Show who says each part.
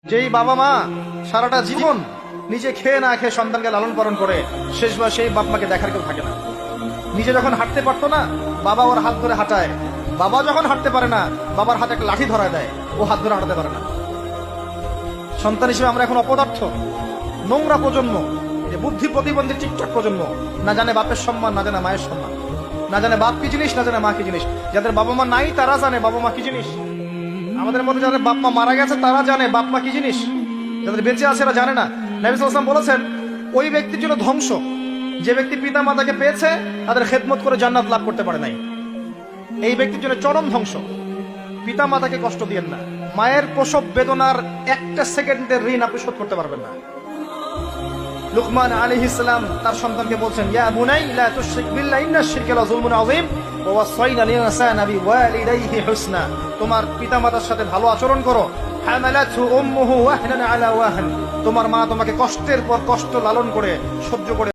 Speaker 1: যেই বাবা মা সারাটা জীবন নিজে খেয়ে না খেয়ে সন্তানকে লালন পালন করে, শেষবার সেই বাপ মাকে দেখার কেউ থাকে না। নিজে যখন হাঁটতে পারতো না, বাবা ওর হাত ধরে হাঁটায়। বাবা যখন হাঁটতে পারে না, বাবার হাতে একটা লাঠি ধরায় দেয়, ও হাত ধরে হাঁটাতে পারে না। সন্তান হিসেবে আমরা এখন অপদার্থ, নোংরা প্রজন্ম, যে বুদ্ধি প্রতিবন্ধী টিকটক প্রজন্ম। না জানে বাপের সম্মান, না জানে মায়ের সম্মান, না জানে বাপ কি জিনিস, না জানে মা কি জিনিস। যাদের বাবা মা নাই তারা জানে বাবা মা কি জিনিস। আমাদের মধ্যে যাদের বাপ মা মারা গেছে তারা জানে বাপ মা কি জিনিস, যাদের বেঁচে আছে এরা জানে না। নবী সাল্লাল্লাহু আলাইহি ওয়াসাল্লাম বলেছেন, ওই ব্যক্তির জন্য ধ্বংস যে ব্যক্তি পিতা মাতাকে পেয়েছে তাদের খেদমত করে জান্নাত লাভ করতে পারে নাই। এই ব্যক্তির জন্য চরম ধ্বংস। পিতা মাতাকে কষ্ট দিয়েন না। মায়ের প্রসব বেদনার একটা সেকেন্ডের ঋণ আপনি শোধ করতে পারবেন না। লুকমান আলাইহিস সালাম তার সন্তানকে বলছেন, ইয়া বুনাই লা তুশরিক বিল্লাহ ইন্নাশ শিরকা লাযুলমুন আযীম ওয়া ওয়াসাইনা লিল-ইনসানা বিওয়ালিদাইহি হুসনা। তোমার পিতামাতার সাথে ভালো আচরণ করো। হামালাতহু উম্মুহু ওয়াহনান আলা ওয়াহন। তোমার মা তোমাকে কষ্টের পর কষ্ট লালন করে সহ্য করে